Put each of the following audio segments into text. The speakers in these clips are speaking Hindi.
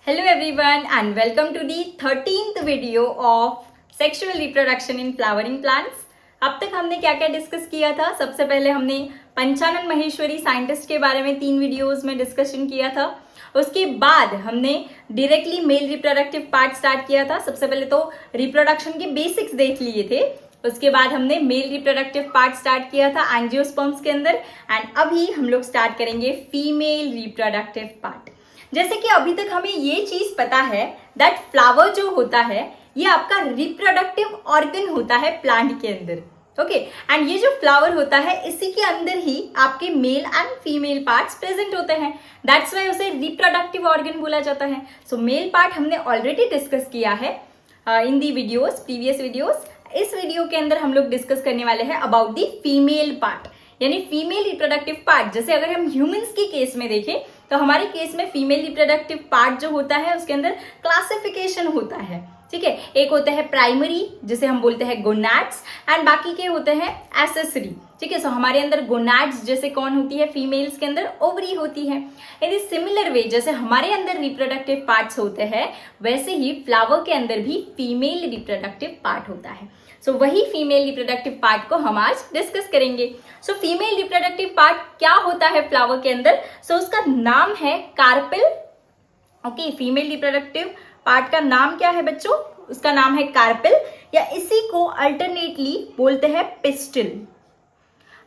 Hello everyone and welcome to the 13th video of sexual reproduction in flowering plants। अब तक हमने क्या क्या डिस्कस किया था। सबसे पहले हमने पंचानन महेश्वरी साइंटिस्ट के बारे में 3 वीडियोस में डिस्कशन किया था। उसके बाद हमने directly male reproductive part start किया था। सबसे पहले तो रिप्रोडक्शन के बेसिक्स देख लिए थे। उसके बाद हमने मेल रिप्रोडक्टिव पार्ट स्टार्ट किया था एंजियोस्पर्म्स के अंदर एंड अभी हम लोग स्टार्ट करेंगे फीमेल रिप्रोडक्टिव पार्ट। जैसे कि अभी तक हमें ये चीज पता है दैट फ्लावर जो होता है ये आपका रिप्रोडक्टिव ऑर्गन होता है प्लांट के अंदर। ओके एंड ये जो फ्लावर होता है इसी के अंदर ही आपके male and female parts present होते हैं। दैट्स वाई उसे रिप्रोडक्टिव ऑर्गन बोला जाता है। सो मेल पार्ट हमने ऑलरेडी डिस्कस किया है इन दी वीडियोस, प्रीवियस वीडियोस। इस वीडियो के अंदर हम लोग डिस्कस करने वाले हैं अबाउट दी फीमेल पार्ट यानी फीमेल रिप्रोडक्टिव पार्ट। जैसे अगर हम ह्यूमंस के केस में देखें तो हमारे केस में फीमेल रिप्रोडक्टिव पार्ट जो होता है उसके अंदर क्लासिफिकेशन होता है। ठीक है, एक होता है प्राइमरी जिसे हम बोलते हैं गोनाड्स एंड बाकी के होते हैं एसेसरी। ठीक है, सो हमारे अंदर गोनाड्स जैसे कौन होती है, फीमेल्स के अंदर ओवरी होती है। इन सिमिलर वे जैसे हमारे अंदर रिप्रोडक्टिव पार्ट्स होते हैं वैसे ही फ्लावर के अंदर भी फीमेल रिप्रोडक्टिव पार्ट होता है। सो वही फीमेल रिप्रोडक्टिव पार्ट को हम आज डिस्कस करेंगे। सो फीमेल रिप्रोडक्टिव पार्ट क्या होता है फ्लावर के अंदर? सो उसका नाम है carpel. Okay, female reproductive part का नाम क्या है बच्चों? उसका नाम है कार्पेल या इसी को अल्टरनेटली बोलते हैं पिस्टिल।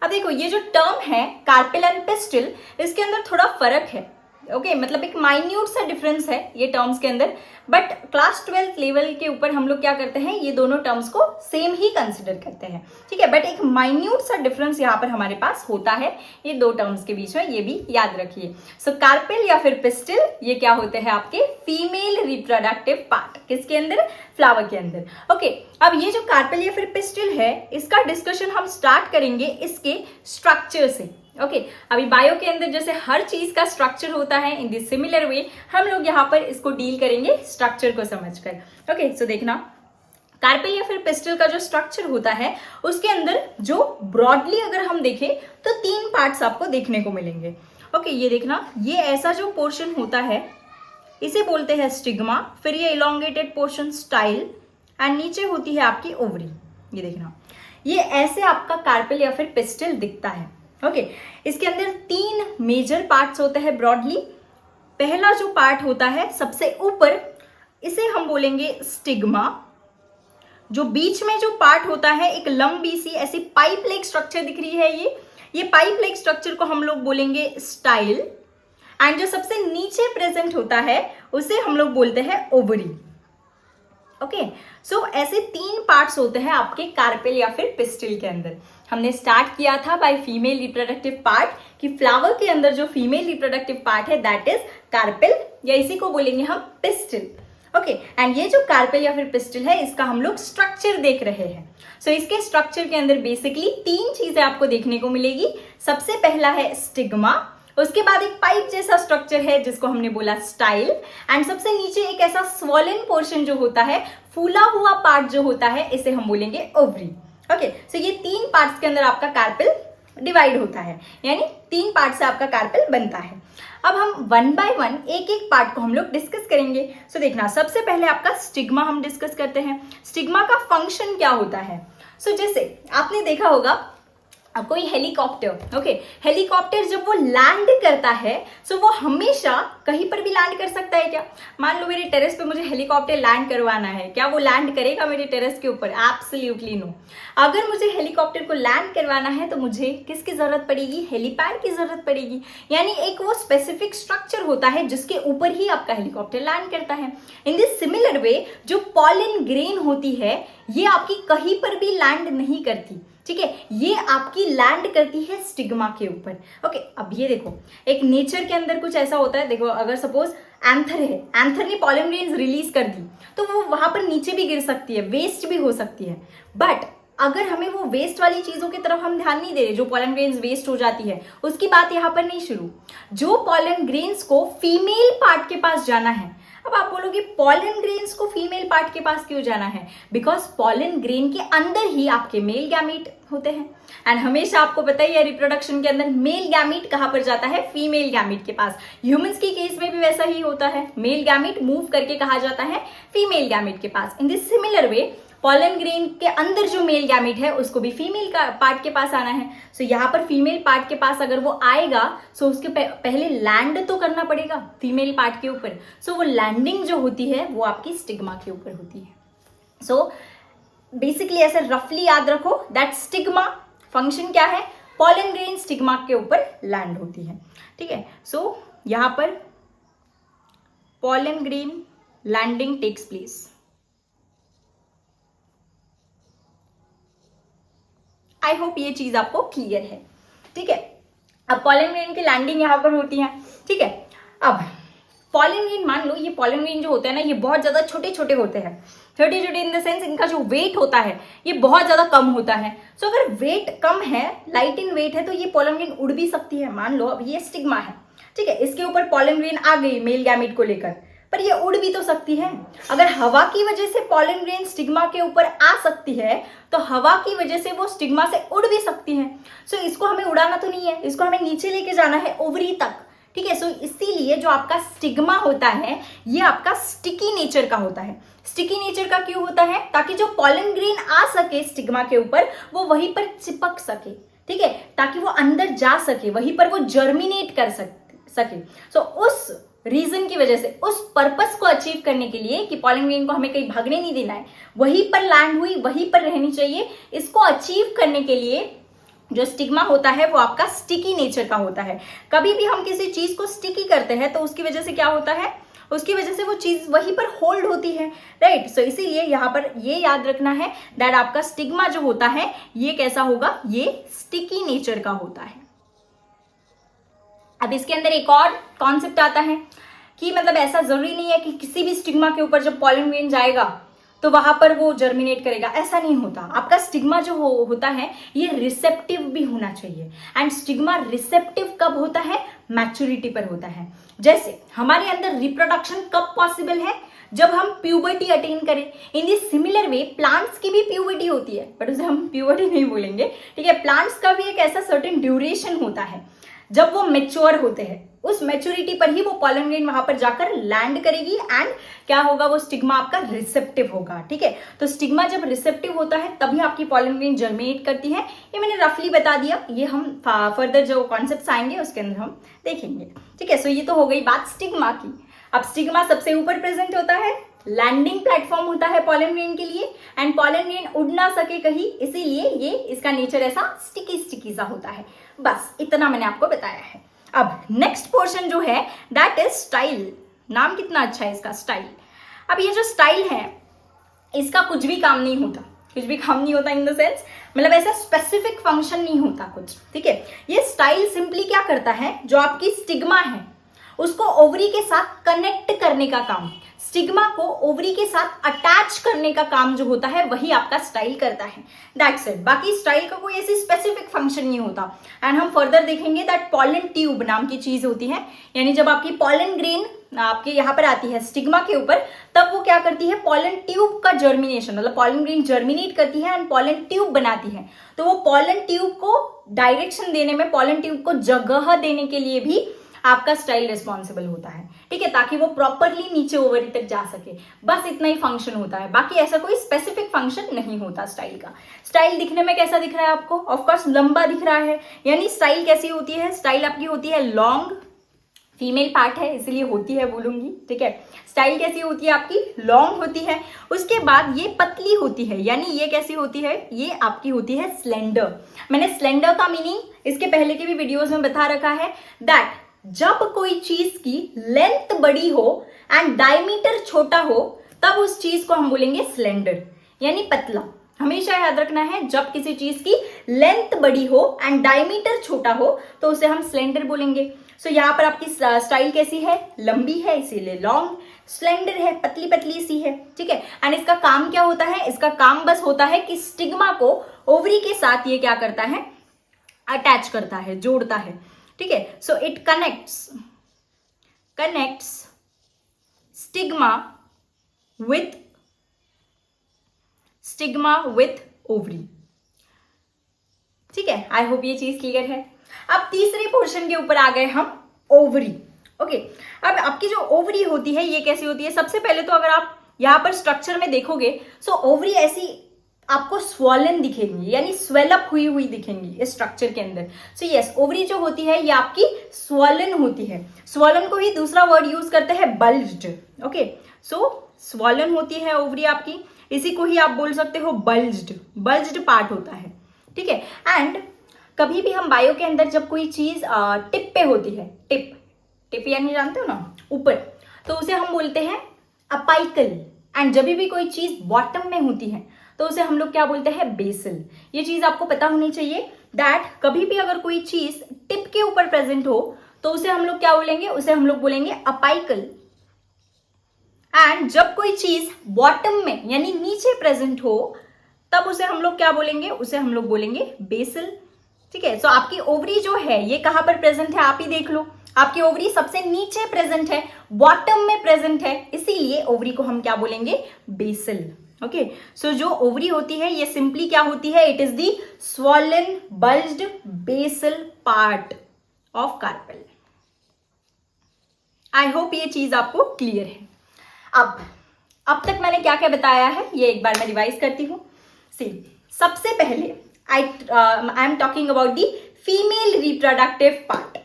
अब देखो ये जो टर्म है कार्पेल एंड पिस्टिल इसके अंदर थोड़ा फर्क है। ओके मतलब एक माइन्यूट सा डिफरेंस है ये टर्म्स के अंदर, बट क्लास 12 लेवल के ऊपर हम लोग क्या करते हैं ये दोनों टर्म्स को सेम ही कंसिडर करते हैं। ठीक है, बट एक माइन्यूट सा डिफरेंस यहाँ पर हमारे पास होता है ये दो टर्म्स के बीच में, ये भी याद रखिए। सो कार्पेल या फिर पिस्टिल ये क्या होते हैं आपके फीमेल रिप्रोडक्टिव पार्ट किसके अंदर, फ्लावर के अंदर। ओके अब ये जो कार्पेल या फिर पिस्टिल है इसका डिस्कशन हम स्टार्ट करेंगे इसके स्ट्रक्चर से। ओके अभी बायो के अंदर जैसे हर चीज का स्ट्रक्चर होता है इन दिस सिमिलर वे हम लोग यहाँ पर इसको डील करेंगे स्ट्रक्चर को समझकर। ओके सो देखना कार्पेल या फिर पिस्टिल का जो स्ट्रक्चर होता है उसके अंदर जो ब्रॉडली अगर हम देखें तो 3 पार्ट्स आपको देखने को मिलेंगे। ओके ये देखना, ये ऐसा जो पोर्शन होता है इसे बोलते हैं स्टिग्मा, फिर ये इलोंगेटेड पोर्शन स्टाइल एंड नीचे होती है आपकी ओवरी। ये देखना ये ऐसे आपका कार्पेल या फिर पिस्टिल दिखता है। ओके इसके अंदर 3 मेजर पार्ट्स होते हैं ब्रॉडली। पहला जो पार्ट होता है सबसे ऊपर इसे हम बोलेंगे स्टिग्मा। जो बीच में जो पार्ट होता है एक लंबी सी ऐसी पाइप लाइक स्ट्रक्चर दिख रही है, ये पाइप लाइक स्ट्रक्चर को हम लोग बोलेंगे स्टाइल एंड जो सबसे नीचे प्रेजेंट होता है उसे हम लोग बोलते हैं ओवरी। ओके सो ऐसे 3 पार्ट्स होते हैं आपके कार्पेल या फिर पिस्टिल के अंदर। हमने स्टार्ट किया था बाय फीमेल रिप्रोडक्टिव पार्ट कि फ्लावर के अंदर जो फीमेल रिप्रोडक्टिव पार्ट है दैट इज कार्पेल या इसी को बोलेंगे हम पिस्टिल। ओके एंड ये जो कार्पेल या फिर पिस्टिल है इसका हम लोग स्ट्रक्चर देख रहे हैं। सो इसके स्ट्रक्चर के अंदर बेसिकली 3 चीजें आपको देखने को मिलेगी। सबसे पहला है स्टिग्मा, उसके बाद एक पाइप जैसा स्ट्रक्चर है जिसको हमने बोला स्टाइल एंड सबसे नीचे एक ऐसा स्वॉलन पोर्शन जो होता है, फूला हुआ पार्ट जो होता है इसे हम बोलेंगे ओवरी। ओके सो ये 3 पार्ट्स के अंदर आपका कार्पेल डिवाइड होता है यानी 3 पार्ट से आपका कार्पेल बनता है। अब हम 1 बाय 1 एक एक पार्ट को हम लोग डिस्कस करेंगे। सो देखना सबसे पहले आपका स्टिग्मा हम डिस्कस करते हैं। स्टिग्मा का फंक्शन क्या होता है? सो जैसे आपने देखा होगा कोई हेलीकॉप्टर, ओके हेलीकॉप्टर जब वो लैंड करता है सो वो हमेशा कहीं पर भी लैंड कर सकता है क्या? मान लो मेरे टेरेस पे मुझे हेलीकॉप्टर लैंड करवाना है, क्या वो लैंड करेगा मेरे टेरेस के ऊपर? Absolutely no. अगर मुझे हेलीकॉप्टर को लैंड करवाना है तो मुझे किसकी जरूरत पड़ेगी? हेलीपैड की जरूरत पड़ेगी। यानी एक वो स्पेसिफिक स्ट्रक्चर होता है जिसके ऊपर ही आपका हेलीकॉप्टर लैंड करता है। इन दिस सिमिलर वे जो पॉलन ग्रेन होती है ये आपकी कहीं पर भी लैंड नहीं करती। ठीक है, ये आपकी लैंड करती है स्टिग्मा के ऊपर। ओके अब ये देखो एक नेचर के अंदर कुछ ऐसा होता है, देखो अगर सपोज एंथर है, एंथर ने पॉलन ग्रेन्स रिलीज कर दी तो वो वहां पर नीचे भी गिर सकती है, वेस्ट भी हो सकती है। बट अगर हमें वो वेस्ट वाली चीजों की तरफ हम ध्यान नहीं दे रहे, जो पॉलन ग्रेन्स वेस्ट हो जाती है उसकी बात यहाँ पर नहीं शुरू। जो पॉलन ग्रेन्स को फीमेल पार्ट के पास जाना है, अब आप बोलोगे पॉलन ग्रेन्स को फीमेल पार्ट के पास क्यों जाना है? बिकॉज पॉलन ग्रेन के अंदर ही आपके मेल गैमीट होते हैं, एंड हमेशा आपको पता ही है रिप्रोडक्शन के अंदर मेल गैमीट कहां पर जाता है? फीमेल गैमीट के पास। ह्यूमंस की केस में भी वैसा ही होता है, मेल गैमीट मूव करके कहा जाता है फीमेल गैमीट के पास। In this similar way pollen grain के अंदर जो मेल गैमीट है उसको भी फीमेल का पार्ट के पास आना है। सो यहाँ पर फीमेल पार्ट के पास अगर वो आएगा सो उसके पहले लैंड तो करना पड़ेगा फीमेल पार्ट के ऊपर। सो वो लैंडिंग जो होती है वो आपकी स्टिग्मा के ऊपर होती है। सो बेसिकली ऐसे रफली याद रखो दैट स्टिग्मा फंक्शन क्या है? पॉलन ग्रेन स्टिग्मा के ऊपर लैंड होती है, ठीक है। सो यहाँ पर pollen grain landing takes place. I hope ये चीज आपको क्लियर है, ठीक है। अब पॉलन ग्रेन की लैंडिंग यहाँ पर होती है, ठीक है। अब पॉलन ग्रेन मान लो, ये पॉलन ग्रेन जो होते हैं ना ये बहुत ज्यादा छोटे छोटे होते हैं, छोटे छोटे इन द सेंस इनका जो वेट होता है ये बहुत ज्यादा कम होता है। सो अगर वेट कम है, लाइट इन वेट है, तो ये पॉलन ग्रेन उड़ भी सकती है। मान लो अब ये स्टिग्मा है, ठीक है, इसके ऊपर पॉलन ग्रेन आ गई मेल गैमीट को लेकर, पर ये उड़ भी तो सकती है। अगर हवा की वजह से पॉलन ग्रेन स्टिग्मा के ऊपर आ सकती है तो हवा की वजह से वो स्टिग्मा से उड़ भी सकती है। सो इसको हमें उड़ाना तो नहीं है, इसको हमें नीचे लेके जाना है ओवरी तक, ठीक है। सो इसीलिए जो आपका स्टिग्मा होता है ये आपका स्टिकी नेचर का होता है। स्टिकी नेचर का क्यों होता है? ताकि जो पॉलन ग्रेन आ सके स्टिग्मा के ऊपर वो वहीं पर चिपक सके, ठीक है, ताकि वो अंदर जा सके, वहीं पर वो जर्मिनेट कर सके। सो उस रीजन की वजह से, उस पर्पस को अचीव करने के लिए कि पॉलन ग्रेन को हमें कहीं भागने नहीं देना है, वहीं पर लैंड हुई, वहीं पर रहनी चाहिए, इसको अचीव करने के लिए जो स्टिग्मा होता है वो आपका स्टिकी नेचर का होता है। कभी भी हम किसी चीज को स्टिकी करते हैं तो उसकी वजह से क्या होता है? उसकी वजह से वो चीज वहीं पर होल्ड होती है, राइट। सो इसीलिए यहाँ पर ये याद रखना है दैट आपका स्टिग्मा जो होता है ये कैसा होगा? ये स्टिकी नेचर का होता है। अब इसके अंदर एक और कॉन्सेप्ट आता है कि मतलब ऐसा जरूरी नहीं है कि किसी भी स्टिग्मा के ऊपर जब पॉलन ग्रेन जाएगा तो वहां पर वो जर्मिनेट करेगा, ऐसा नहीं होता। आपका स्टिग्मा जो होता है ये रिसेप्टिव भी होना चाहिए, एंड स्टिग्मा रिसेप्टिव कब होता है? मैच्योरिटी पर होता है। जैसे हमारे अंदर रिप्रोडक्शन कब पॉसिबल है? जब हम प्यूबर्टी अटेन करें। इन दिस सिमिलर वे प्लांट्स की भी प्यूबर्टी होती है, बट उसे हम प्यूबर्टी नहीं बोलेंगे, ठीक है। प्लांट्स का भी एक ऐसा सर्टेन ड्यूरेशन होता है जब वो मेच्योर होते हैं, उस मैच्योरिटी पर ही वो पॉलन ग्रेन वहां पर जाकर लैंड करेगी, एंड क्या होगा? वो स्टिग्मा आपका रिसेप्टिव होगा, ठीक है। तो स्टिग्मा जब रिसेप्टिव होता है तभी आपकी पॉलन ग्रेन जर्मिनेट करती है। ये मैंने रफली बता दिया, ये हम फर्दर जो कॉन्सेप्ट्स आएंगे उसके अंदर हम देखेंगे, ठीक है। सो ये तो हो गई बात स्टिग्मा की। अब स्टिग्मा सबसे ऊपर प्रेजेंट होता है, लैंडिंग प्लेटफॉर्म होता है पॉलन ग्रेन के लिए, एंड पॉलन ग्रेन उड़ ना सके कहीं, इसीलिए ये इसका नेचर ऐसा स्टिकी स्टिकी सा होता है। बस इतना मैंने आपको बताया है। अब नेक्स्ट पोर्शन जो है दैट इज स्टाइल। नाम कितना अच्छा है इसका, स्टाइल। अब ये जो स्टाइल है इसका कुछ भी काम नहीं होता, कुछ भी काम नहीं होता इन द सेंस मतलब ऐसा स्पेसिफिक फंक्शन नहीं होता कुछ, ठीक है। ये स्टाइल सिंपली क्या करता है? जो आपकी स्टिग्मा है उसको ओवरी के साथ कनेक्ट करने का काम, स्टिग्मा को ओवरी के साथ अटैच करने का काम जो होता है वही आपका स्टाइल करता है। That's it. बाकी स्टाइल का कोई ऐसी स्पेसिफिक फंक्शन नहीं होता। एंड हम फर्दर देखेंगे दैट पॉलन ट्यूब नाम की चीज होती है, यानी जब आपकी पॉलन ग्रेन आपके यहाँ पर आती है स्टिग्मा के ऊपर, तब वो क्या करती है? पॉलन ट्यूब का जर्मिनेशन, मतलब पॉलन ग्रेन जर्मिनेट करती है एंड पॉलन ट्यूब बनाती है। तो वो पॉलन ट्यूब को डायरेक्शन देने में, पॉलन ट्यूब को जगह देने के लिए भी आपका स्टाइल रिस्पॉन्सिबल होता है, ठीक है, ताकि वो प्रॉपरली नीचे ओवरी तक जा सके। बस इतना ही फंक्शन होता है, बाकी ऐसा कोई स्पेसिफिक फंक्शन नहीं होता स्टाइल का। स्टाइल दिखने में कैसा दिख रहा है आपको? ऑफकोर्स लंबा दिख रहा है, यानी स्टाइल कैसी होती है? स्टाइल आपकी होती है लॉन्ग, फीमेल पार्ट है इसलिए होती है बोलूंगी, ठीक है। स्टाइल कैसी होती है आपकी? लॉन्ग होती है। उसके बाद ये पतली होती है, यानी ये कैसी होती है? ये आपकी होती है स्लेंडर। मैंने स्लेंडर का मीनिंग इसके पहले के भी वीडियोस में बता रखा है दैट जब कोई चीज की लेंथ बड़ी हो एंड डायमीटर छोटा हो तब उस चीज को हम बोलेंगे स्लेंडर, यानी पतला। हमेशा याद रखना है, जब किसी चीज की लेंथ बड़ी हो एंड डायमीटर छोटा हो तो उसे हम स्लेंडर बोलेंगे। सो यहाँ पर आपकी स्टाइल कैसी है? लंबी है इसीलिए लॉन्ग, स्लेंडर है पतली पतली सी है, ठीक है। एंड इसका काम क्या होता है? इसका काम बस होता है कि स्टिग्मा को ओवरी के साथ ये क्या करता है? अटैच करता है, जोड़ता है, ठीक है। So it connects stigma with ovary. ठीक है, आई होप ये चीज क्लियर है। अब तीसरे पोर्शन के ऊपर आ गए हम, ओवरी। ओके, अब आपकी जो ओवरी होती है ये कैसी होती है? सबसे पहले तो अगर आप यहाँ पर स्ट्रक्चर में देखोगे सो ओवरी ऐसी आपको स्वॉलन दिखेंगी, यानी स्वेलअप हुई हुई दिखेंगी इस स्ट्रक्चर के अंदर। सो यस, ओवरी जो होती है ये आपकी स्वॉलन होती है। स्वॉलन को ही दूसरा वर्ड यूज करते हैं बल्ज्ड। ओके, सो स्वॉलन होती है ओवरी आपकी, इसी को ही आप बोल सकते हो बल्ज्ड पार्ट होता है। ठीक है, एंड कभी भी हम बायो के अंदर जब कोई चीज टिप पे होती है, टिप यानी जानते हो ना, ऊपर, तो उसे हम बोलते हैं अपाइकल। एंड जब भी कोई चीज बॉटम में होती है तो उसे हम लोग क्या बोलते हैं? बेसल। ये चीज आपको पता होनी चाहिए दैट कभी भी अगर कोई चीज टिप के ऊपर प्रेजेंट हो तो उसे हम लोग क्या बोलेंगे? उसे हम लोग बोलेंगे अपाइकल। एंड जब कोई चीज बॉटम में यानी नीचे प्रेजेंट हो तब उसे हम लोग क्या बोलेंगे? उसे हम लोग बोलेंगे बेसल। ठीक है, सो आपकी ओवरी जो है ये कहां पर प्रेजेंट है आप ही देख लो। आपकी ओवरी सबसे नीचे प्रेजेंट है, बॉटम में प्रेजेंट है, इसीलिए ओवरी को हम क्या बोलेंगे? बेसल। ओके, सो जो ओवरी होती है ये सिंपली क्या होती है? It is the swollen bulged basal part of carpel. I hope ये चीज आपको क्लियर है। अब तक मैंने क्या क्या बताया है ये एक बार मैं रिवाइज करती हूँ। सी, सबसे पहले I am talking about the female reproductive part.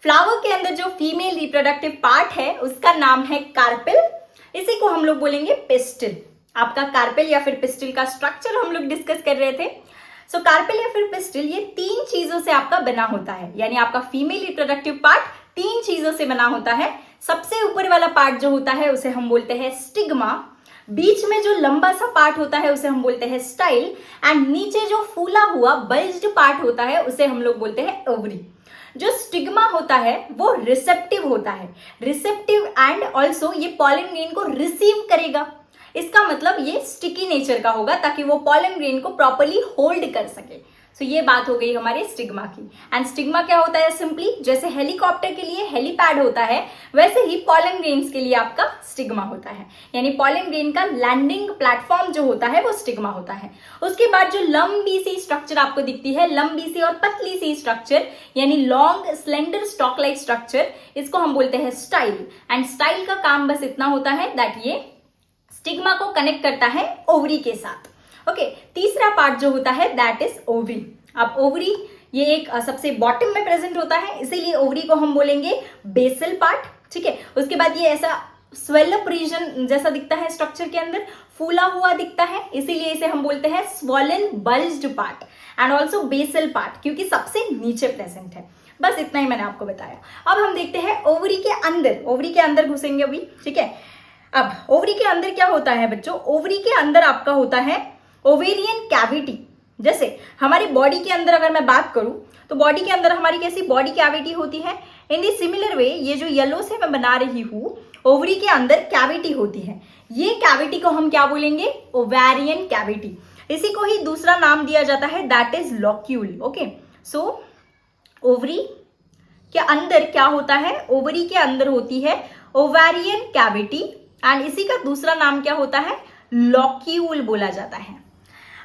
Flower के अंदर जो फीमेल रिप्रोडक्टिव पार्ट है उसका नाम है कार्पेल, इसी को हम लोग बोलेंगे पिस्टिल। आपका कार्पेल या फिर पिस्टिल का स्ट्रक्चर हम लोग डिस्कस कर रहे थे। सो कार्पेल या फिर पिस्टिल ये 3 चीजों से आपका बना होता है, यानी आपका फीमेल रिप्रोडक्टिव पार्ट 3 चीजों से बना होता है। सबसे ऊपर वाला पार्ट जो होता है उसे हम बोलते हैं स्टिग्मा, बीच में जो लंबा सा पार्ट होता है उसे हम बोलते हैं स्टाइल, एंड नीचे जो फूला हुआ बल्ज्ड पार्ट होता है उसे हम लोग बोलते हैं ओवरी। जो स्टिग्मा होता है वो रिसेप्टिव होता है, रिसेप्टिव एंड ऑल्सो ये पॉलन ग्रेन को रिसीव करेगा। इसका मतलब ये स्टिकी नेचर का होगा ताकि वो पॉलन ग्रेन को प्रॉपर्ली होल्ड कर सके। सो ये बात हो गई हमारे स्टिग्मा की। एंड स्टिग्मा क्या होता है? सिंपली जैसे हेलीकॉप्टर के लिए हेलीपैड होता है वैसे ही पॉलन ग्रेन्स के लिए आपका स्टिग्मा होता है, यानी पॉलन ग्रेन का लैंडिंग प्लेटफॉर्म जो होता है वो स्टिग्मा होता है। उसके बाद जो लंबी सी स्ट्रक्चर आपको दिखती है, लंबी सी और पतली सी स्ट्रक्चर यानी long slender stock like structure, इसको हम बोलते हैं स्टाइल। एंड स्टाइल का काम बस इतना होता है दैट ये स्टिग्मा को कनेक्ट करता है ओवरी के साथ। ओके, तीसरा पार्ट जो होता है दैट इज ओवरी। अब ओवरी ये एक सबसे बॉटम में प्रेजेंट होता है, इसीलिए ओवरी को हम बोलेंगे बेसल पार्ट। ठीक है, उसके बाद ये ऐसा स्वेलअप रीजन जैसा दिखता है स्ट्रक्चर के अंदर, फूला हुआ दिखता है, इसीलिए इसे हम बोलते हैं swollen bulged part and also basal part, क्योंकि सबसे नीचे प्रेजेंट है। बस इतना ही मैंने आपको बताया। अब हम देखते हैं ओवरी के अंदर घुसेंगे अभी। ठीक है, अब ओवरी के अंदर क्या होता है बच्चों? ओवरी के अंदर आपका होता है ओवेरियन कैविटी। जैसे हमारी बॉडी के अंदर अगर मैं बात करूं तो बॉडी के अंदर हमारी कैसी बॉडी कैविटी होती है? इन दी सिमिलर वे ये जो येलो से मैं बना रही हूं, ओवरी के अंदर कैविटी होती है। ये कैविटी को हम क्या बोलेंगे? Ovarian cavity. इसी को ही दूसरा नाम दिया जाता है that is locule. Okay, so ovary के अंदर क्या होता है? ओवरी के अंदर होती है ओवेरियन कैविटी एंड इसी का दूसरा नाम क्या होता है? लॉक्यूल बोला जाता है।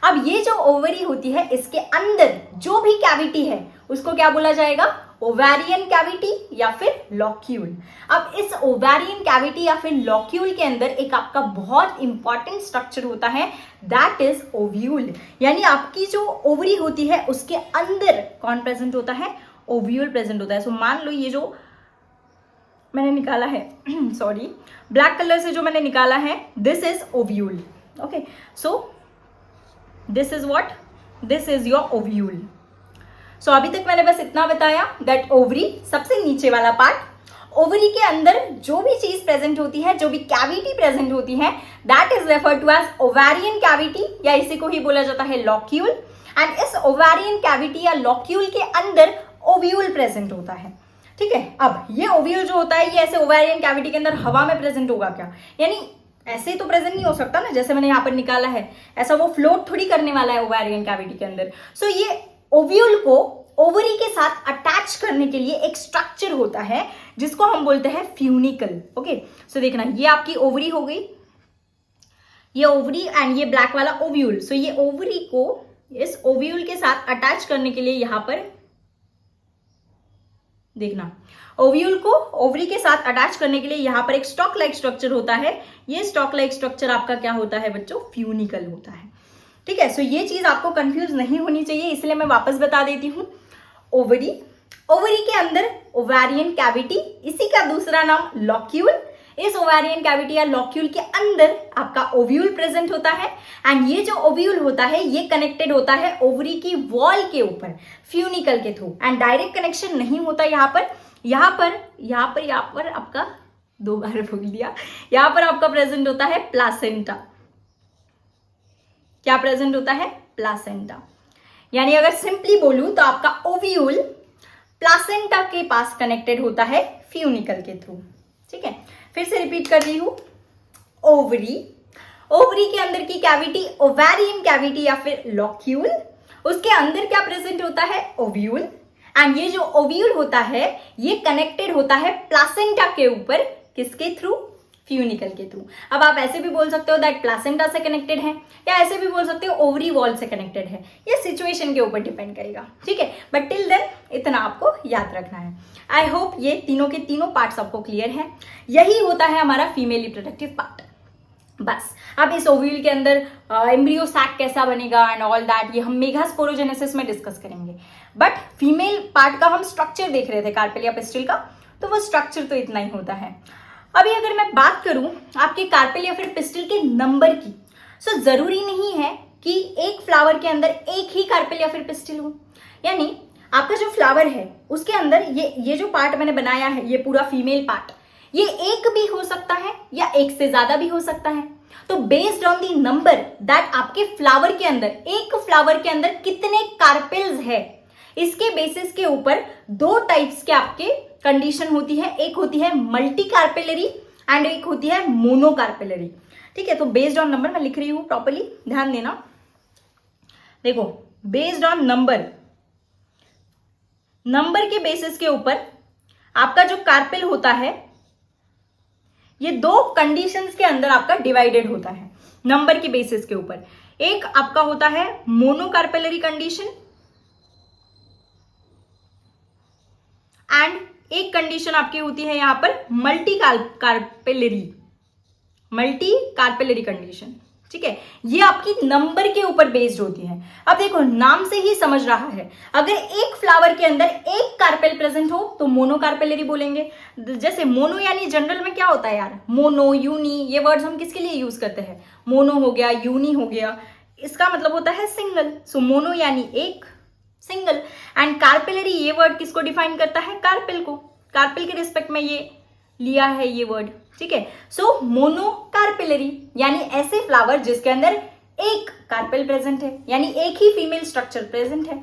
अब ये जो ओवरी होती है इसके अंदर जो भी कैविटी है उसको क्या बोला जाएगा? ओवेरियन कैविटी या फिर लॉक्यूल। अब इस ओवेरियन कैविटी या फिर लॉक्यूल के अंदर एक आपका बहुत इंपॉर्टेंट स्ट्रक्चर होता है दैट इज ओव्यूल, यानी आपकी जो ओवरी होती है उसके अंदर कौन प्रेजेंट होता है? ओव्यूल प्रेजेंट होता है। सो मान लो ये जो मैंने निकाला है सॉरी, ब्लैक कलर से जो मैंने निकाला है this is ovule. Okay, so this is what? This is your ovule. सो अभी तक मैंने बस इतना बताया दैट ओवरी सबसे नीचे वाला पार्ट, ओवरी के अंदर जो भी चीज प्रेजेंट होती है, जो भी कैविटी प्रेजेंट होती है that is referred to as ovarian cavity या इसी को ही बोला जाता है लॉक्यूल। एंड इस ओवेरियन कैविटी या लॉक्यूल के अंदर ओव्यूल प्रेजेंट होता है। ठीक है, अब ये ओव्यूल जो होता है ये ऐसे ओवेरियन कैविटी के अंदर हवा में प्रेजेंट होगा क्या? यानी ऐसे तो प्रेजेंट नहीं हो सकता ना, जैसे मैंने यहाँ पर निकाला है ऐसा वो फ्लोट थोड़ी करने वाला है ओवेरियन कैविटी के अंदर। सो ये ओव्यूल को ओवरी के साथ अटैच करने के लिए एक स्ट्रक्चर होता है जिसको हम बोलते हैं फ्यूनिकल। ओके, सो देखना ये आपकी ओवरी हो गई, ये ओवरी एंड ये ब्लैक वाला ओव्यूल। सो ये ओवरी को इस ओव्यूल के साथ अटैच करने के लिए यहां पर देखना, ओव्यूल को ओवरी के साथ अटैच करने के लिए यहां पर एक स्टॉक लाइक स्ट्रक्चर होता है। ये स्टॉक लाइक स्ट्रक्चर आपका क्या होता है बच्चों? फ्यूनिकल होता है। ठीक है, सो ये चीज आपको कंफ्यूज नहीं होनी चाहिए, इसलिए मैं वापस बता देती हूं। ओवरी, ओवरी के अंदर ओवेरियन कैविटी, इसी का दूसरा नाम लॉक्यूल। इस ओवेरियन कैविटी या लॉक्यूल के अंदर आपका ओव्यूल प्रेजेंट होता है एंड ये जो ओव्यूल होता है ये कनेक्टेड होता है ओवरी की वॉल के ऊपर फ्यूनिकल के थ्रू, एंड डायरेक्ट कनेक्शन नहीं होता यहाँ पर आपका 2 बार बोल दिया, यहाँ पर आपका प्रेजेंट होता है प्लासेंटा। क्या प्रेजेंट होता है? प्लासेंटा। यानी अगर सिंपली बोलूं तो आपका ओव्यूल प्लासेंटा के पास कनेक्टेड होता है फ्यूनिकल के थ्रू। ठीक है, फिर से रिपीट कर रही हूं, ओवरी, ओवरी के अंदर की कैविटी ओवेरियन कैविटी या फिर लॉक्यूल, उसके अंदर क्या प्रेजेंट होता है? ओव्यूल, एंड ये जो ओव्यूल होता है ये कनेक्टेड होता है प्लासेंटा के ऊपर, किसके थ्रू? फ्यूनिकल के थ्रू। अब आप ऐसे भी बोल सकते हो दैट प्लासेंटा से कनेक्टेड है, या ऐसे भी बोल सकते हो ओवरी वॉल से कनेक्टेड है, ये सिचुएशन के ऊपर डिपेंड करेगा। ठीक है, बट टिल देन इतना आपको याद रखना है। आई होप ये तीनों के तीनों पार्ट्स आपको क्लियर है। यही होता है हमारा फीमेल रिप्रोडक्टिव पार्ट। बस अब इस ओव्यूल के अंदर एम्ब्रियो सैक कैसा बनेगा एंड ऑल दैट ये हम मेगास्पोरोजेनेसिस में डिस्कस करेंगे, बट फीमेल पार्ट का हम स्ट्रक्चर देख रहे थे कार्पेल या पिस्टिल का, तो वो स्ट्रक्चर तो इतना ही होता है। अभी अगर मैं बात करूं आपके कार्पेल या फिर पिस्टिल के नंबर की, सो जरूरी नहीं है कि एक फ्लावर के अंदर एक ही कार्पेल या फिर पिस्टिल हो। यानी आपका जो फ्लावर है उसके अंदर ये जो पार्ट मैंने बनाया है, ये पूरा फीमेल पार्ट, ये एक भी हो सकता है या एक से ज्यादा भी हो सकता है। तो based on the number that आपके फ्लावर के अंदर, एक फ्लावर के अंदर कितने कार्पेल्स है, इसके बेसिस के ऊपर 2 टाइप्स के आपके कंडीशन होती है। एक होती है मल्टी कार्पेलरी एंड एक होती है मोनो कार्पेलरी। ठीक है, तो बेस्ड ऑन नंबर मैं लिख रही हूं प्रॉपर्ली, ध्यान देना। देखो, बेस्ड ऑन नंबर, नंबर के बेसिस के ऊपर आपका जो कार्पेल होता है ये 2 कंडीशंस के अंदर आपका डिवाइडेड होता है नंबर के बेसिस के ऊपर। एक आपका होता है मोनो कार्पेलरी कंडीशन एंड एक कंडीशन आपकी होती है यहां पर मल्टी कार्पेलरी कंडीशन। ठीक है, ये आपकी नंबर के ऊपर बेस्ड होती है। अब देखो, नाम से ही समझ रहा है, अगर एक फ्लावर के अंदर एक कार्पेल प्रेजेंट हो तो मोनो कार्पेलरी बोलेंगे। जैसे मोनो यानी जनरल में क्या होता है यार, मोनो, यूनी, ये वर्ड्स हम किसके लिए यूज करते हैं? मोनो हो गया, यूनी हो गया, इसका मतलब होता है सिंगल। सो मोनो यानी एक, सिंगल, एंड कार्पेलरी ये वर्ड किसको डिफाइन करता है? कार्पेल को। कार्पेल के रिस्पेक्ट में ये लिया है ये वर्ड। ठीक है, सो मोनो कार्पेलरी यानी ऐसे फ्लावर जिसके अंदर एक कार्पेल प्रेजेंट है, यानी एक ही फीमेल स्ट्रक्चर प्रेजेंट है।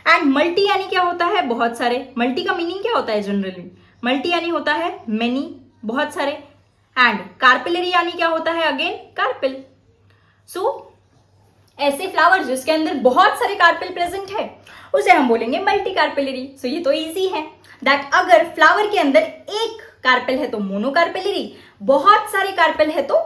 एंड मल्टी यानी क्या होता है? बहुत सारे। मल्टी का मीनिंग क्या होता है जनरली? मल्टी यानी होता है मेनी, बहुत सारे, एंड कार्पेलरी यानी क्या होता है? Again carpel. सो ऐसे फ्लावर जिसके अंदर बहुत सारे कार्पेल प्रेजेंट है उसे हम बोलेंगे मल्टी कार्पेलरी। सो ये तो इजी है दैट अगर फ्लावर के अंदर एक कार्पेल है तो मोनो कार्पेलरी, बहुत सारे कार्पेल है तो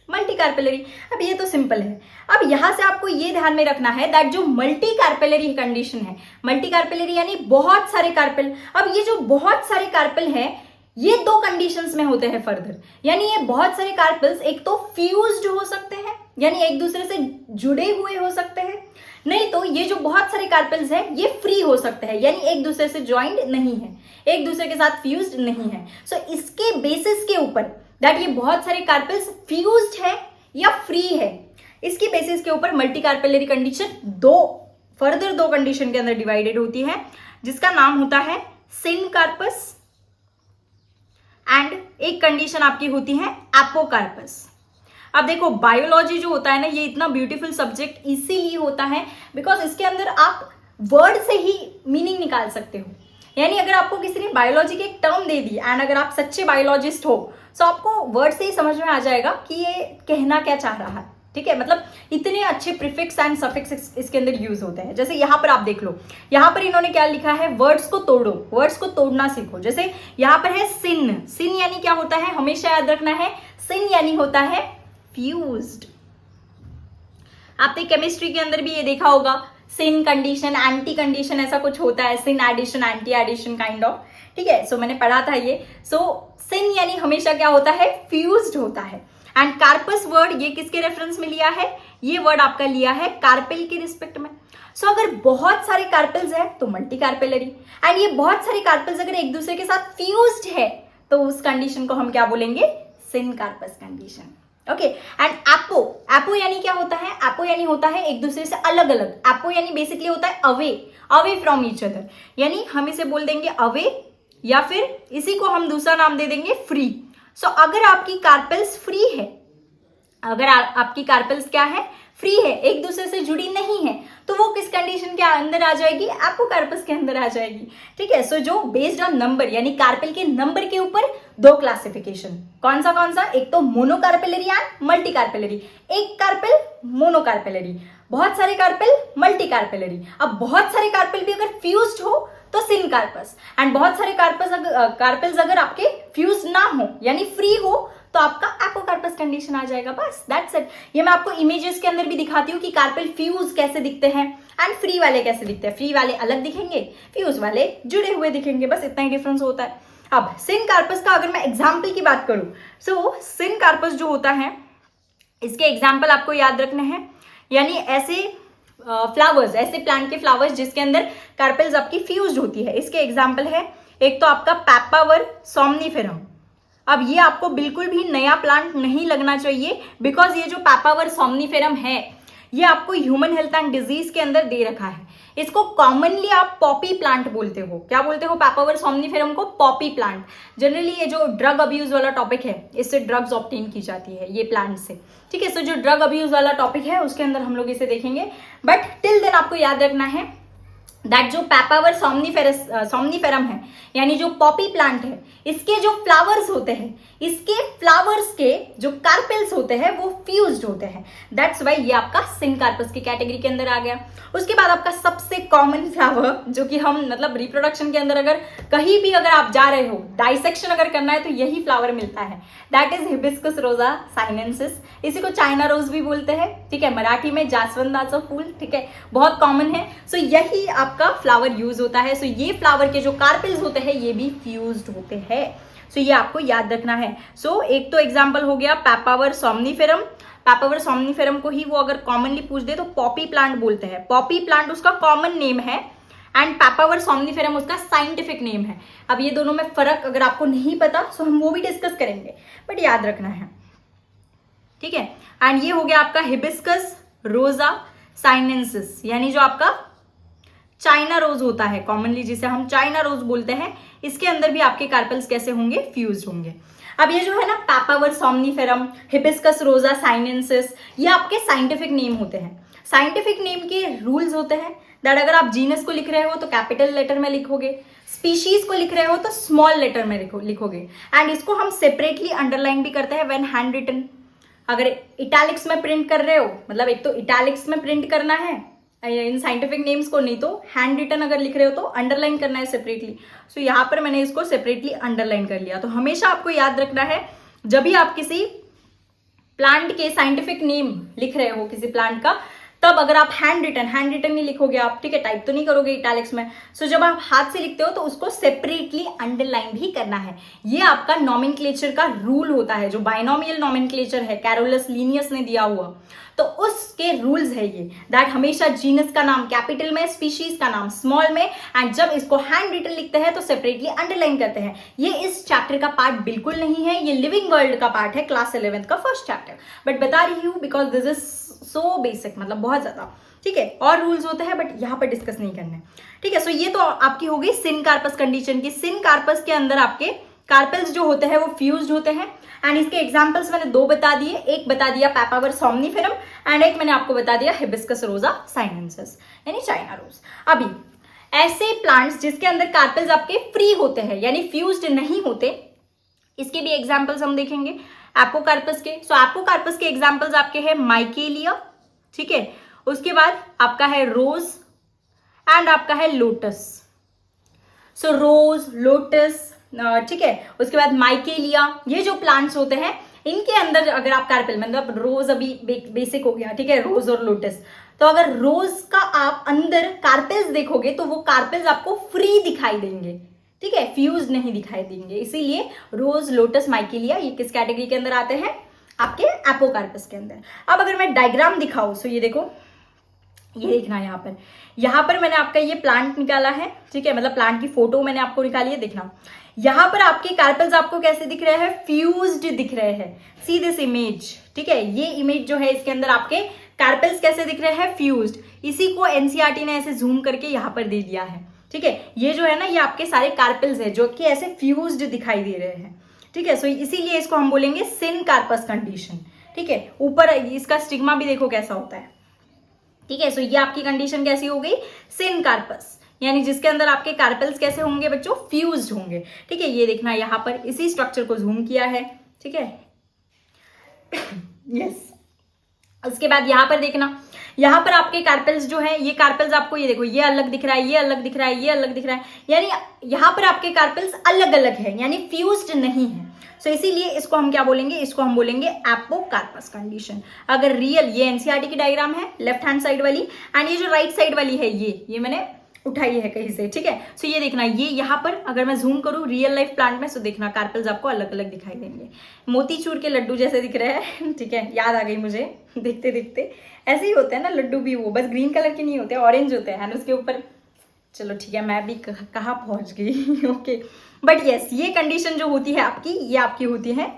मल्टी कार्पेलरी। अब ये तो सिंपल है। अब यहां से आपको ये ध्यान में रखना है दैट जो मल्टी कार्पेलरी कंडीशन है, मल्टी कार्पेलरी यानी बहुत सारे कार्पेल। अब ये जो बहुत सारे कार्पेल हैं ये 2 कंडीशंस में होते हैं फर्दर, यानी ये बहुत सारे कार्पेल्स एक तो फ्यूज्ड हो सकते हैं यानी एक दूसरे से जुड़े हुए हो सकते हैं, नहीं तो ये जो बहुत सारे कार्पेल्स हैं ये फ्री हो सकते हैं यानी एक दूसरे से ज्वाइंट नहीं है, एक दूसरे के साथ फ्यूज्ड नहीं है। सो इसके बेसिस के ऊपर दैट ये बहुत सारे कार्पेल्स फ्यूज्ड है या फ्री है, इसकी बेसिस के ऊपर multi carpellary condition further 2 condition के अंदर डिवाइडेड होती है, जिसका नाम होता है सिनकार्पस एंड एक कंडीशन आपकी होती है एपोकार्पस। अब देखो, बायोलॉजी जो होता है ना ये इतना ब्यूटीफुल सब्जेक्ट इसीलिए होता है बिकॉज इसके अंदर आप वर्ड से ही मीनिंग निकाल सकते हो। यानी अगर आपको किसी ने बायोलॉजी की एक टर्म दे दी एंड अगर आप सच्चे बायोलॉजिस्ट हो तो आपको वर्ड से ही समझ में आ जाएगा कि ये कहना क्या चाह रहा है। ठीक है, मतलब इतने अच्छे प्रीफिक्स एंड सफिक्स इसके अंदर यूज होते हैं। जैसे यहाँ पर आप देख लो, यहाँ पर इन्होंने क्या लिखा है, वर्ड्स को तोड़ो, वर्ड्स को तोड़ना सीखो। जैसे यहाँ पर है सिन, सिन यानी क्या होता है, हमेशा याद रखना है, सिन यानी होता है फ्यूज्ड। आपने केमिस्ट्री के अंदर भी ये देखा होगा, सिन कंडीशन, एंटी कंडीशन, ऐसा कुछ होता है, syn addition, anti addition kind of, ठीक है। सो मैंने पढ़ा था ये। सो सिन यानी हमेशा क्या होता है, फ्यूज्ड होता है। एंड कार्पस वर्ड ये किसके रेफरेंस में लिया है, ये वर्ड आपका लिया है कार्पेल के रिस्पेक्ट में। सो अगर बहुत सारे कार्पेल्स है तो मल्टी कार्पेलरी, एंड ये बहुत सारे कार्पेल्स अगर एक दूसरे के साथ फ्यूज्ड है तो उस कंडीशन को हम क्या बोलेंगे, syncarpous condition. Okay, and apo, apo यानी क्या होता है, एपो यानी होता है एक दूसरे से अलग अलग। एपो यानी बेसिकली होता है away, away from each other, यानी हम इसे बोल देंगे अवे, या फिर इसी को हम दूसरा नाम दे देंगे फ्री। सो अगर आपकी कार्पेल्स फ्री है, अगर आपकी कार्पेल्स क्या है, फ्री है, एक दूसरे से जुड़ी नहीं है, तो वो किस कंडीशन के अंदर आ जाएगी, एपोकार्पस के अंदर आ जाएगी। ठीक है, सो जो बेस्ड ऑन नंबर यानी कार्पेल के नंबर के ऊपर दो क्लासिफिकेशन, कौन सा, एक तो मोनोकार्पेलरी एंड मल्टी कार्पेलरी। एक कार्पेल मोनोकार्पेलरी, बहुत सारे कार्पेल मल्टी कार्पेलरी। अब बहुत सारे कार्पेल भी अगर फ्यूज्ड हो तो सिन कार्पस, एंड बहुत सारे कार्पेल्स अगर आपके फ्यूज ना हो यानी फ्री हो तो आपका एपोकार्पस कंडीशन आ जाएगा। बस दैट्स इट। ये मैं आपको इमेजेस के अंदर भी दिखाती हूँ कि कार्पेल फ्यूज कैसे दिखते हैं एंड फ्री वाले कैसे दिखते हैं। फ्री वाले अलग दिखेंगे, फ्यूज वाले जुड़े हुए दिखेंगे, बस इतना ही डिफरेंस होता है। अब सिन कार्पस का अगर मैं एग्जाम्पल की बात करूं, सो सिन कार्पस जो होता है इसके एग्जाम्पल आपको याद रखने हैं, यानी ऐसे फ्लावर्स, ऐसे प्लांट के फ्लावर्स जिसके अंदर कार्पेल्स आपकी फ्यूज्ड होती है। इसके एग्जाम्पल है, एक तो आपका पैपावर सोमनिफेरम। अब ये आपको बिल्कुल भी नया प्लांट नहीं लगना चाहिए, बिकॉज ये जो पैपावर सोमनिफेरम है ये आपको ह्यूमन हेल्थ एंड डिजीज के अंदर दे रखा है। इसको कॉमनली आप पॉपी प्लांट बोलते हो। क्या बोलते हो, पैपावर सोमनिफेरम को पॉपी प्लांट। जनरली ये जो ड्रग अब्यूज वाला टॉपिक है, इससे ड्रग्स ऑब्टेन की जाती है ये प्लांट से। ठीक है, सो जो ड्रग अब्यूज वाला टॉपिक है उसके अंदर हम लोग इसे देखेंगे, बट टिल देन आपको याद रखना है दैट जो पैपावर सोमनिफेरम है यानी जो पॉपी प्लांट है, इसके जो फ्लावर्स होते हैं, इसके फ्लावर्स के जो कार्पेल्स होते हैं वो फ्यूज्ड होते हैं। दैट्स वाई ये आपका सिन कार्पस की कैटेगरी के अंदर आ गया। उसके बाद आपका सबसे कॉमन फ्लावर जो कि हम मतलब रिप्रोडक्शन के अंदर अगर कहीं भी अगर आप जा रहे हो, डाइसेक्शन अगर करना है तो यही फ्लावर मिलता है, दैट इज हिबिस्कस रोजा साइनेंसिस। इसी को चाइना रोज भी बोलते हैं। ठीक है, मराठी में जासवंदाचं फूल। ठीक है, बहुत कॉमन है। सो यही आपका फ्लावर यूज होता है। सो ये फ्लावर के जो कार्पेल्स होते हैं ये भी फ्यूज्ड होते हैं। सो ये आपको याद रखना है। सो एक तो एग्जांपल हो गया पैपावर सोमनिफेरम। पैपावर सोमनिफेरम को ही वो अगर कॉमनली पूछ दे तो पॉपी प्लांट बोलते हैं। पॉपी प्लांट उसका कॉमन नेम है एंड पैपावर सोमनिफेरम उसका साइंटिफिक नेम है। अब ये दोनों में फर्क अगर आपको नहीं पता तो हम वो भी डिस्कस करेंगे, बट याद रखना है। ठीक है, एंड ये हो गया आपका हिबिस्कस रोजा साइनेंसिस, यानी जो आपका चाइना रोज होता है कॉमनली, जिसे हम चाइना रोज बोलते हैं, इसके अंदर भी आपके कार्पेल्स कैसे होंगे, फ्यूज होंगे। अब ये जो है ना पैपावर सोमनिफेरम, हिबिस्कस रोजा साइनेंसिस, ये आपके साइंटिफिक नेम होते हैं। साइंटिफिक नेम के रूल्स होते हैं दैट अगर आप जीनस को लिख रहे हो तो कैपिटल लेटर में लिखोगे, स्पीशीज को लिख रहे हो तो स्मॉल लेटर में लिखोगे, एंड इसको हम सेपरेटली अंडरलाइन भी करते हैं व्हेन हैंड रिटन। अगर इटैलिक्स में प्रिंट कर रहे हो, मतलब एक तो इटैलिक्स में प्रिंट करना है इन साइंटिफिक नेम्स को, नहीं तो हैंड रिटन अगर लिख रहे हो तो अंडरलाइन करना है सेपरेटली। सो यहाँ पर मैंने इसको सेपरेटली अंडरलाइन कर लिया। तो हमेशा आपको याद रखना है जब भी आप किसी प्लांट के साइंटिफिक नेम लिख रहे हो किसी प्लांट का, तब अगर आप हैंड रिटन नहीं लिखोगे आप, ठीक है, टाइप तो नहीं करोगे इटैलिक्स में। सो जब आप हाथ से लिखते हो तो उसको सेपरेटली अंडरलाइन भी करना है। ये आपका नॉमेनक्लेचर का रूल होता है, जो बाइनोमियल नॉमेनक्लेचर है कैरोलस लीनियस ने दिया हुआ, तो उसके रूल्स है ये दैट हमेशा जीनस का नाम कैपिटल में, स्पीशीज का नाम स्मॉल में, एंड जब इसको हैंड रिटन लिखते हैं तो सेपरेटली अंडरलाइन करते हैं। ये इस चैप्टर का पार्ट बिल्कुल नहीं है, ये लिविंग वर्ल्ड का पार्ट है, क्लास 11th का फर्स्ट चैप्टर, बट बता रही हूँ because this is so basic, मतलब बहुत ज्यादा। ठीक है, और रूल्स होते हैं बट यहाँ पर डिस्कस नहीं करने। ठीक है, सो ये तो आपकी हो गई सिन कार्पस कंडीशन की। सिन कार्पस के अंदर आपके कार्पेल्स जो होते हैं वो फ्यूज्ड होते हैं, एंड इसके एग्जांपल्स मैंने दो बता दिए। एक बता दिया पैपावर सोमनिफेरम एंड एक मैंने आपको बता दिया हिबिस्कस रोजा साइनेंसिस यानी चाइना रोज। अभी ऐसे प्लांट्स जिसके अंदर कार्पेल्स आपके फ्री होते हैं यानी फ्यूज्ड नहीं होते, इसके भी एग्जांपल्स हम देखेंगे। एपोकार्पस के। सो एपोकार्पस के एग्जाम्पल्स आपके हैं माइकेलिया, ठीक है, उसके बाद आपका है रोज एंड आपका है लोटस। सो रोज, लोटस, ठीक है, उसके बाद माइकेलिया, ये जो प्लांट्स होते हैं इनके अंदर अगर आप कार्पेल, मतलब रोज अभी बेसिक हो गया, ठीक है, रोज और लोटस, तो अगर रोज का आप अंदर कार्पेल्स देखोगे तो वो कार्पेल्स आपको फ्री दिखाई देंगे, ठीक है, फ्यूज नहीं दिखाई देंगे। इसीलिए रोज, लोटस, माइकेलिया ये किस कैटेगरी के अंदर आते हैं? आपके एपोकार्पस के अंदर। अब अगर मैं डायग्राम दिखाऊं, सो ये देखो, ये देखना यहाँ पर मैंने आपका ये प्लांट निकाला है, ठीक है, मतलब प्लांट की फोटो मैंने आपको निकाली है, देखना यहाँ पर आपके कार्पेल्स आपको कैसे दिख रहे हैं? फ्यूज्ड दिख रहे हैं। सी दिस इमेज, ठीक है, ये इमेज जो है इसके अंदर आपके कार्पेल्स कैसे दिख रहे हैं? फ्यूज्ड। इसी को एनसीईआरटी ने ऐसे जूम करके यहाँ पर दे दिया है, ठीक है। ये जो है ना, ये आपके सारे कार्पेल्स है जो कि ऐसे फ्यूज्ड दिखाई दे रहे हैं, ठीक है। सो इसीलिए इसको हम बोलेंगे सिनकार्पस कंडीशन, ठीक है। ऊपर इसका स्टिग्मा भी देखो कैसा होता है, ठीक है। सो ये आपकी कंडीशन कैसी हो गई? सिनकार्पस, यानी जिसके अंदर आपके कार्पेल्स कैसे होंगे बच्चों? फ्यूज्ड होंगे, ठीक है। ये देखना यहाँ पर इसी स्ट्रक्चर को जूम किया है, ठीक है। यस। उसके बाद यहाँ पर देखना, यहाँ पर आपके कार्पेल्स जो है, ये कार्पेल्स आपको ये देखो, ये अलग दिख रहा है, ये अलग दिख रहा है, ये अलग दिख रहा है, यानी यहाँ पर आपके कार्पेल्स अलग अलग है, यानी फ्यूज्ड नहीं है। सो इसीलिए इसको हम क्या बोलेंगे? इसको हम बोलेंगे एपोकार्पस कंडीशन। अगर रियल, ये एनसीईआरटी की डायग्राम है लेफ्ट हैंड साइड वाली, एंड ये जो राइट साइड वाली है ये मैंने उठाई है कहीं से, ठीक है। सो ये देखना, ये यहाँ पर अगर मैं जूम करूँ रियल लाइफ प्लांट में, सो देखना कार्पेल्स आपको अलग अलग दिखाई देंगे, मोतीचूर के लड्डू जैसे दिख रहे हैं, ठीक है। याद आ गई मुझे, देखते देखते ऐसे ही होते हैं ना लड्डू भी, वो बस ग्रीन कलर के नहीं होते, ऑरेंज होते हैं उसके ऊपर। चलो ठीक है, मैं भी कहाँ पहुंच गई। ओके, बट यस, ये कंडीशन जो होती है आपकी, ये आपकी होती है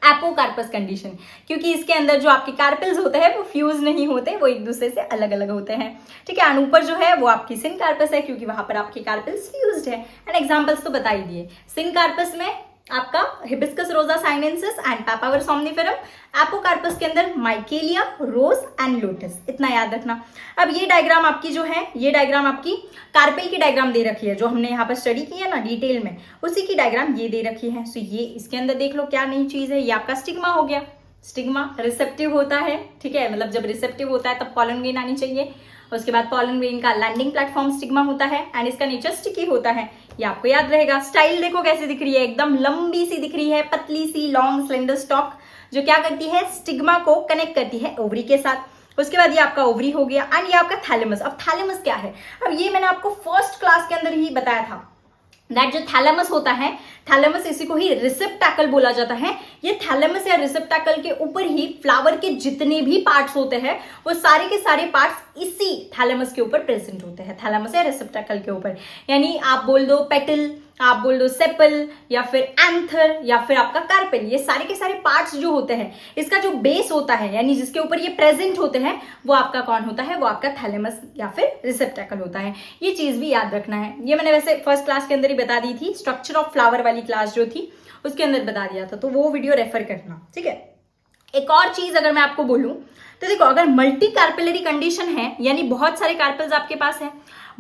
एपोकार्पस कंडीशन, क्योंकि इसके अंदर जो आपके कार्पेल्स होते हैं वो फ्यूज नहीं होते, वो एक दूसरे से अलग अलग होते हैं, ठीक है। एंड ऊपर जो है वो आपकी सिनकार्पस है, क्योंकि वहां पर आपके कार्पेल्स फ्यूज्ड है। एंड एग्जांपल्स तो बता ही दिए। सिनकार्पस में आपका हिबिस्कस रोजा साइनेंसिस एंड पापावर सोमनिफेरम, एपोकार्पस के अंदर माइकेलिया, रोज एंड लोटस, इतना याद रखना। अब ये डायग्राम आपकी जो है, ये डायग्राम आपकी कार्पेल की डायग्राम दे रखी है, जो हमने यहाँ पर स्टडी की है ना डिटेल में, उसी की डायग्राम ये दे रखी है। सो ये इसके अंदर देख लो क्या नई चीज है, ये आपका स्टिग्मा हो गया। स्टिग्मा रिसेप्टिव होता है, ठीक है, मतलब जब रिसेप्टिव होता है तब पॉलन ग्रेन आनी चाहिए। उसके बाद पॉलन ग्रेन का लैंडिंग प्लेटफॉर्म स्टिग्मा होता है, एंड इसका नेचर स्टिकी होता है, ये आपको याद रहेगा। स्टाइल देखो कैसे दिख रही है, एकदम लंबी सी दिख रही है, पतली सी लॉन्ग स्लेंडर स्टॉक, जो क्या करती है? स्टिग्मा को कनेक्ट करती है ओवरी के साथ। उसके बाद ये आपका ओवरी हो गया, एंड ये आपका थैलेमस। अब थैलेमस क्या है? अब ये मैंने आपको फर्स्ट क्लास के अंदर ही बताया था, दैट जो थैलेमस होता है, थैलेमस इसी को ही रिसेप्टैकल बोला जाता है। ये थैलेमस या रिसेप्टैकल के ऊपर ही फ्लावर के जितने भी पार्ट्स होते हैं वो सारे के सारे पार्ट्स इसी थैलेमस के ऊपर प्रेजेंट होते हैं, थैलेमस या रिसेप्टैकल के ऊपर। यानी आप बोल दो पेटल, आप बोल दो सेपल, या फिर एंथर, या फिर आपका कार्पेल, ये सारे के सारे पार्ट्स जो होते हैं, इसका जो बेस होता है, यानी जिसके ऊपर ये प्रेजेंट होते हैं, वो आपका कौन होता है? वो आपका थैलेमस या फिर रिसेप्टैकल होता है। ये चीज भी याद रखना है। ये मैंने वैसे फर्स्ट क्लास के अंदर ही बता दी थी, स्ट्रक्चर ऑफ फ्लावर वाली क्लास जो थी उसके अंदर बता दिया था, तो वो वीडियो रेफर करना, ठीक है। एक और चीज अगर मैं आपको बोलूं तो देखो, अगर मल्टी कार्पेलरी कंडीशन है, यानी बहुत सारे कार्पेल्स आपके पास है,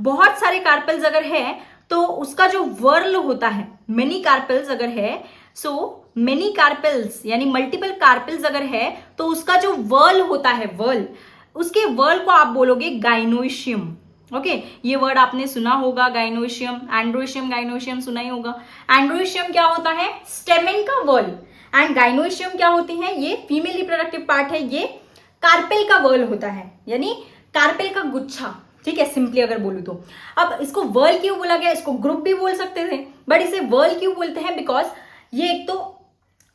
बहुत सारे कार्पेल्स अगर है, तो उसका जो वर्ल होता है, मेनी कार्पेल्स अगर है, सो मेनी कार्पेल्स यानी मल्टीपल कार्पेल्स अगर है, तो उसका जो वर्ल होता है, वर्ल, उसके वर्ल को आप बोलोगे गाइनोइशियम। ओके, ये वर्ड आपने सुना होगा, गाइनोइशियम, एंड्रोइशियम, गाइनोइशियम सुना ही होगा। एंड्रोइशियम क्या होता है? स्टेमेन का वर्ल, एंड गाइनोइशियम क्या होती है? ये फीमेल रिप्रोडक्टिव पार्ट है, ये कार्पेल का वर्ल होता है, यानी कार्पेल का गुच्छा, ठीक है, सिंपली अगर बोलूं तो। अब इसको वर्ल क्यों बोला गया? इसको ग्रुप भी बोल सकते थे, बट इसे वर्ल क्यों बोलते हैं? बिकॉज ये एक तो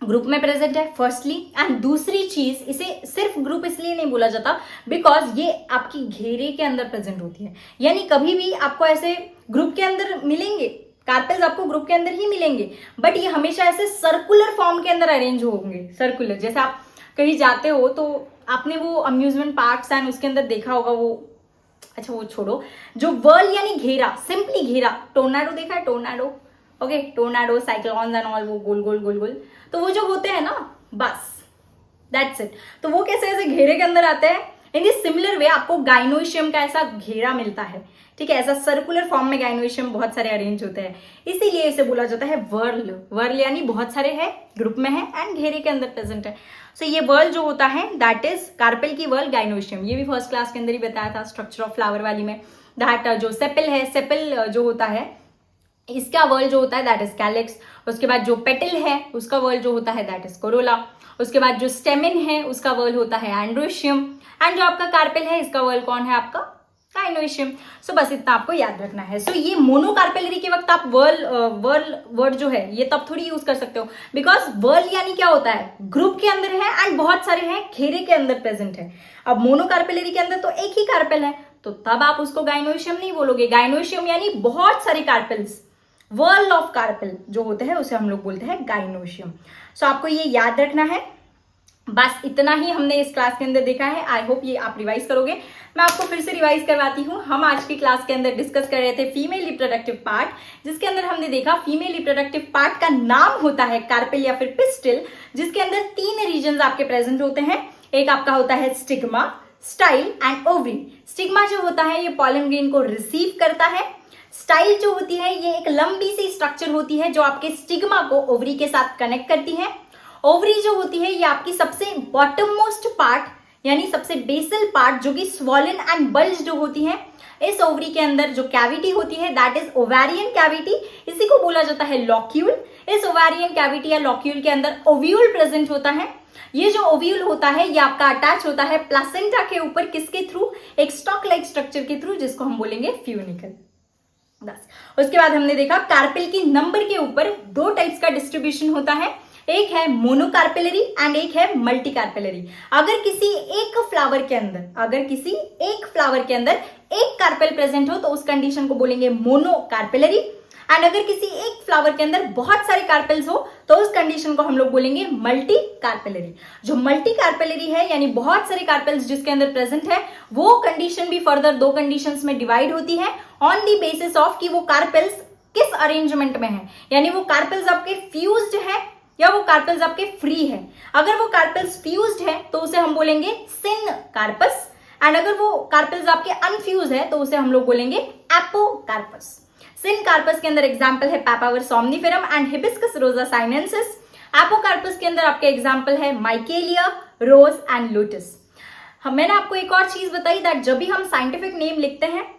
ग्रुप में प्रेजेंट है फर्स्टली, एंड दूसरी चीज, इसे सिर्फ ग्रुप इसलिए नहीं बोला जाता बिकॉज ये आपकी घेरे के अंदर प्रेजेंट होती है। यानी कभी भी आपको ऐसे ग्रुप के अंदर मिलेंगे, कार्पेल्स आपको ग्रुप के अंदर ही मिलेंगे, बट ये हमेशा ऐसे सर्कुलर फॉर्म के अंदर अरेंज होंगे। सर्कुलर, जैसे आप कहीं जाते हो तो आपने वो अम्यूजमेंट पार्क्स एंड उसके अंदर देखा होगा, वो अच्छा वो छोड़ो, जो वर्ल यानी घेरा, सिंपली घेरा, टोर्नाडो देखा है? Tornado, okay, tornado, cyclones and all, वो गोल गोल गोल गोल, तो वो जो होते हैं ना, बस दैट्स इट। तो वो कैसे ऐसे घेरे के अंदर आते हैं, इन दिस सिमिलर वे आपको गाइनोइशियम का ऐसा घेरा मिलता है, ठीक है, ऐसा सर्कुलर फॉर्म में गाइनोइशियम बहुत सारे अरेंज होते हैं, इसीलिए इसे बोला जाता है वर्ल। वर्ल यानी बहुत सारे है, ग्रुप में है एंड घेरे के अंदर प्रेजेंट है। सो ये वर्ल जो होता है दैट इज कार्पेल की वर्ल गाइनोइशियम। ये भी फर्स्ट क्लास के अंदर ही बताया था स्ट्रक्चर ऑफ फ्लावर वाली में। दैट जो सेपल है, सेपल जो होता है इसका वर्ल जो होता है दैट इज कैलिक्स। उसके बाद जो पेटल है उसका वर्ल जो होता है दैट इज कोरोला। उसके बाद जो स्टेमिन है उसका वर्ल होता है एंड्रोशियम एंड जो आपका कार्पेल है इसका वर्ल कौन है आपका गाइनोइशियम। सो बस इतना आपको याद रखना है। सो ये मोनोकार्पेलरी के वक्त आप वर्ड जो है ये तब थोड़ी यूज कर सकते हो, बिकॉज वर्ल यानी क्या होता है ग्रुप के अंदर है एंड बहुत सारे हैं घेरे के अंदर प्रेजेंट है। अब मोनोकार्पेलरी के अंदर तो एक ही कार्पेल है, तो तब आप उसको गाइनोइशियम नहीं बोलोगे। गाइनोइशियम यानी बहुत सारे कार्पेल्स, वर्ल्ड ऑफ कार्पेल जो होते हैं उसे हम लोग बोलते हैं गाइनोइशियम। सो आपको ये याद रखना है। बस इतना ही हमने इस क्लास के अंदर देखा है। आई होप ये आप रिवाइज करोगे। मैं आपको फिर से रिवाइज करवाती हूँ। हम आज की क्लास के अंदर डिस्कस कर रहे थे फीमेल रिप्रोडक्टिव पार्ट, जिसके अंदर हमने देखा फीमेल रिप्रोडक्टिव पार्ट का नाम होता है कार्पेल या फिर पिस्टिल, जिसके अंदर 3 रीजन आपके प्रेजेंट होते हैं। एक आपका होता है stigma, style and ovary. Stigma जो होता है ये पॉलन ग्रेन को रिसीव करता है। स्टाइल जो होती है ये एक लंबी सी स्ट्रक्चर होती है जो आपके स्टिग्मा को ओवरी के साथ कनेक्ट करती है। ओवरी जो होती है ये आपकी सबसे बॉटम मोस्ट पार्ट यानी सबसे बेसल पार्ट जो कि स्वॉलन एंड बल्ज जो होती है। इस ओवरी के अंदर जो कैविटी होती है दैट इज ओवेरियन कैविटी, इसी को बोला जाता है लॉक्यूल। इस ओवेरियन कैविटी या लॉक्यूल के अंदर ओव्यूल प्रेजेंट होता है। ये जो ओव्यूल होता है ये आपका अटैच होता है प्लासेंटा के ऊपर, किसके थ्रू, एक स्टॉक लाइक स्ट्रक्चर के थ्रू जिसको हम बोलेंगे फ्यूनिकल। उसके बाद हमने देखा कार्पेल की नंबर के ऊपर 2 टाइप्स का डिस्ट्रीब्यूशन होता है, एक है मोनोकार्पेलरी एंड एक है मल्टीकार्पेलरी। अगर किसी एक फ्लावर के अंदर एक कार्पेल प्रेजेंट हो तो उस कंडीशन को बोलेंगे मोनोकार्पेलरी, एंड अगर किसी एक फ्लावर के अंदर बहुत सारे कार्पेल्स हो तो उस कंडीशन को हम लोग बोलेंगे मल्टी कार्पेलरी। जो मल्टी कार्पेलरी है यानी बहुत सारे कार्पेल्स जिसके अंदर प्रेजेंट है, वो कंडीशन भी फर्दर 2 कंडीशंस में डिवाइड होती है ऑन द बेसिस ऑफ कि वो कार्पेल्स किस अरेंजमेंट में है, यानी वो कार्पेल्स आपके फ्यूज्ड है या वो कार्पेल्स आपके फ्री है। अगर वो कार्पेल्स फ्यूज्ड है तो उसे हम बोलेंगे सिन कार्पस, एंड अगर वो कार्पेल्स आपके अनफ्यूज है तो उसे हम लोग बोलेंगे एपोकार्पस। सिन कार्पस के अंदर एग्जाम्पल है पापावर सोमनिफेरम एंड हिबिस्कस रोजा साइनेंसिस। एपोकार्पस के अंदर आपके एग्जाम्पल है माइकेलिया, रोज एंड लोटस। मैंने आपको एक और चीज बताई दैट जब भी हम साइंटिफिक नेम लिखते हैं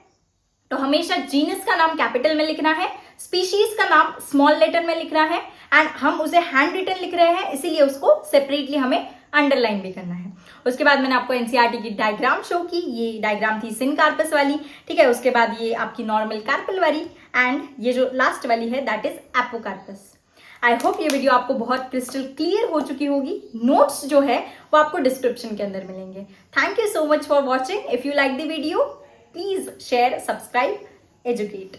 तो हमेशा जीनस का नाम कैपिटल में लिखना है, स्पीशीज का नाम स्मॉल लेटर में लिखना है, एंड हम उसे हैंड रिटन लिख रहे हैं इसीलिए उसको सेपरेटली हमें अंडरलाइन भी करना है। उसके बाद मैंने आपको एनसीईआरटी की डायग्राम शो की, ये डायग्राम थी सिन कार्पस वाली, ठीक है। उसके बाद ये आपकी नॉर्मल कार्पेल वाली, एंड ये जो लास्ट वाली है that is apocarpous. I hope ये वीडियो आपको बहुत क्रिस्टल क्लियर हो चुकी होगी। नोट्स जो है वो आपको डिस्क्रिप्शन के अंदर मिलेंगे। Thank you so much for watching. If you like the video please share, subscribe, educate.